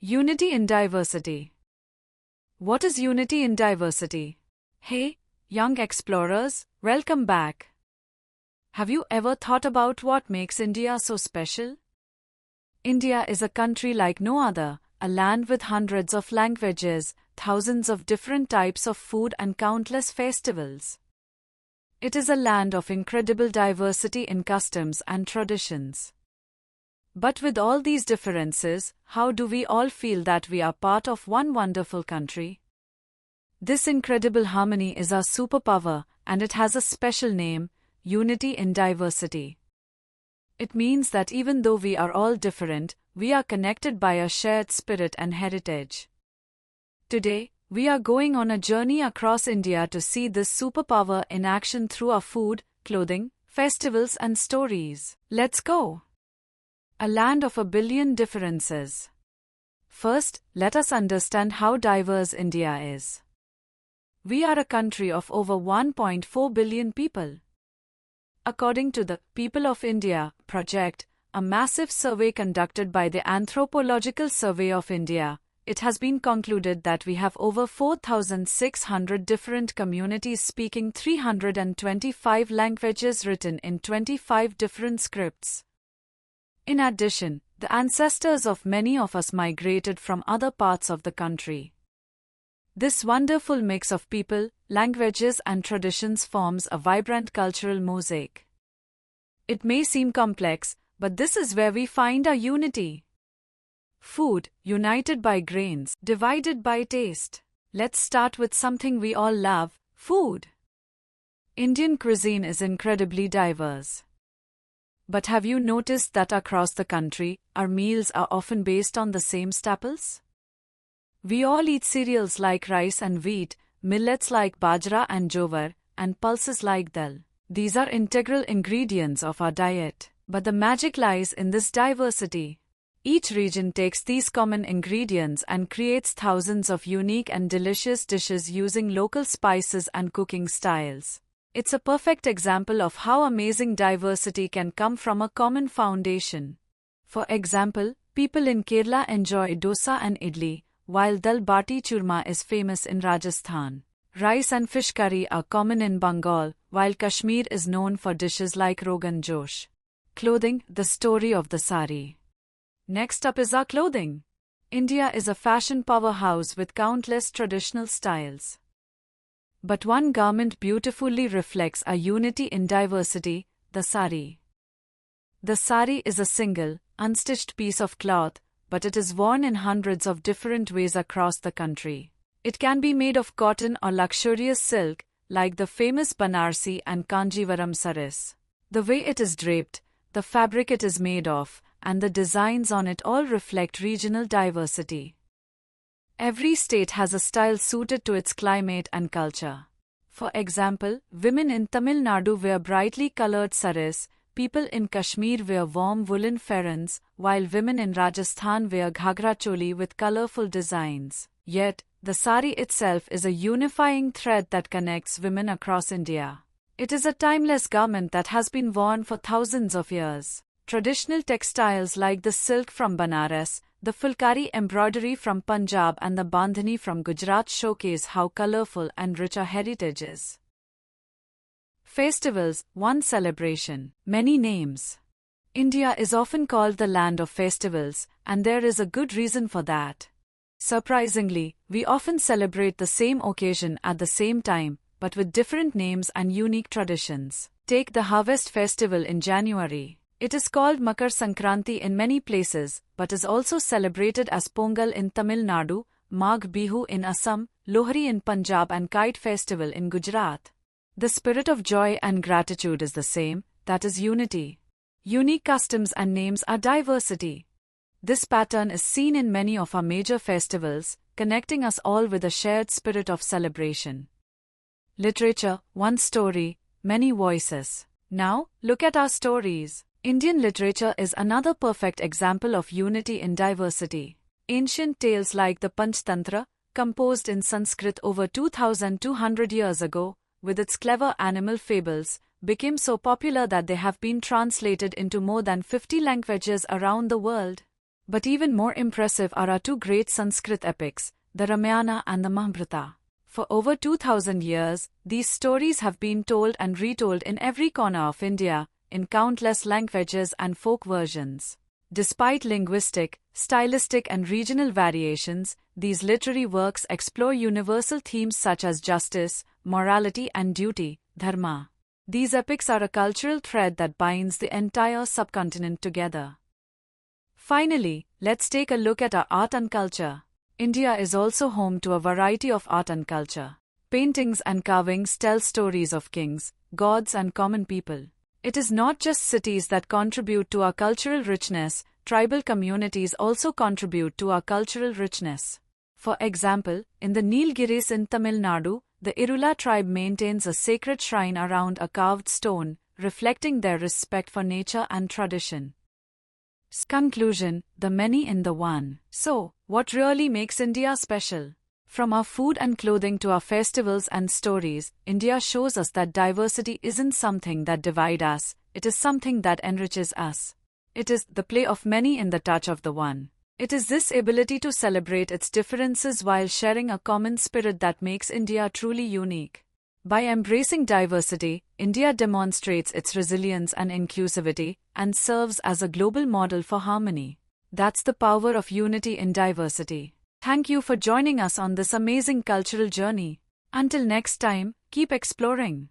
Unity in diversity. What is unity in diversity? Hey, young explorers, welcome back. Have you ever thought about what makes India so special? India is a country like no other, a land with hundreds of languages, thousands of different types of food and countless festivals. It is a land of incredible diversity in customs and traditions. But with all these differences, how do we all feel that we are part of one wonderful country? This incredible harmony is our superpower, and it has a special name: unity in diversity. It means that even though we are all different, we are connected by a shared spirit and heritage. Today, we are going on a journey across India to see this superpower in action through our food, clothing, festivals, and stories. Let's go! A land of a billion differences. First, let us understand how diverse India is. We are a country of over 1.4 billion people. According to the People of India project, a massive survey conducted by the Anthropological Survey of India, it has been concluded that we have over 4,600 different communities speaking 325 languages written in 25 different scripts. In addition, the ancestors of many of us migrated from other parts of the country. This wonderful mix of people, languages, and traditions forms a vibrant cultural mosaic. It may seem complex, but this is where we find our unity. Food, united by grains, divided by taste. Let's start with something we all love: food. Indian cuisine is incredibly diverse. But have you noticed that across the country, our meals are often based on the same staples? We all eat cereals like rice and wheat, millets like bajra and jowar, and pulses like dal. These are integral ingredients of our diet. But the magic lies in this diversity. Each region takes these common ingredients and creates thousands of unique and delicious dishes using local spices and cooking styles. It's a perfect example of how amazing diversity can come from a common foundation. For example, people in Kerala enjoy dosa and idli, while dal bati churma is famous in Rajasthan. Rice and fish curry are common in Bengal, while Kashmir is known for dishes like Rogan Josh. Clothing, the story of the sari. Next up is our clothing. India is a fashion powerhouse with countless traditional styles. But one garment beautifully reflects our unity in diversity: the sari. The sari is a single, unstitched piece of cloth, but it is worn in hundreds of different ways across the country. It can be made of cotton or luxurious silk, like the famous Banarsi and Kanjivaram saris. The way it is draped, the fabric it is made of, and the designs on it all reflect regional diversity. Every state has a style suited to its climate and culture. For example, women in Tamil Nadu wear brightly colored saris, people in Kashmir wear warm woolen farans, while women in Rajasthan wear ghagra choli with colorful designs. Yet, the sari itself is a unifying thread that connects women across India. It is a timeless garment that has been worn for thousands of years. Traditional textiles like the silk from Banaras, the Fulkari embroidery from Punjab, and the Bandhani from Gujarat showcase how colorful and rich our heritage is. Festivals, one celebration, many names. India is often called the land of festivals, and there is a good reason for that. Surprisingly, we often celebrate the same occasion at the same time, but with different names and unique traditions. Take the Harvest Festival in January. It is called Makar Sankranti in many places, but is also celebrated as Pongal in Tamil Nadu, Magh Bihu in Assam, Lohri in Punjab, and Kite Festival in Gujarat. The spirit of joy and gratitude is the same, that is unity. Unique customs and names are diversity. This pattern is seen in many of our major festivals, connecting us all with a shared spirit of celebration. Literature, one story, many voices. Now, look at our stories. Indian literature is another perfect example of unity in diversity. Ancient tales like the Panchtantra, composed in Sanskrit over 2,200 years ago, with its clever animal fables, became so popular that they have been translated into more than 50 languages around the world. But even more impressive are our two great Sanskrit epics, the Ramayana and the Mahabharata. For over 2000 years, these stories have been told and retold in every corner of India, in countless languages and folk versions. Despite linguistic, stylistic and regional variations, these literary works explore universal themes such as justice, morality and duty, dharma. These epics are a cultural thread that binds the entire subcontinent together. Finally, let's take a look at our art and culture. India is also home to a variety of art and culture. Paintings and carvings tell stories of kings, gods and common people. It is not just cities that contribute to our cultural richness, tribal communities also contribute to our cultural richness. For example, in the Nilgiris in Tamil Nadu, the Irula tribe maintains a sacred shrine around a carved stone, reflecting their respect for nature and tradition. Conclusion: the many in the one. So, what really makes India special? From our food and clothing to our festivals and stories, India shows us that diversity isn't something that divides us, it is something that enriches us. It is the play of many in the touch of the one. It is this ability to celebrate its differences while sharing a common spirit that makes India truly unique. By embracing diversity, India demonstrates its resilience and inclusivity, and serves as a global model for harmony. That's the power of unity in diversity. Thank you for joining us on this amazing cultural journey. Until next time, keep exploring.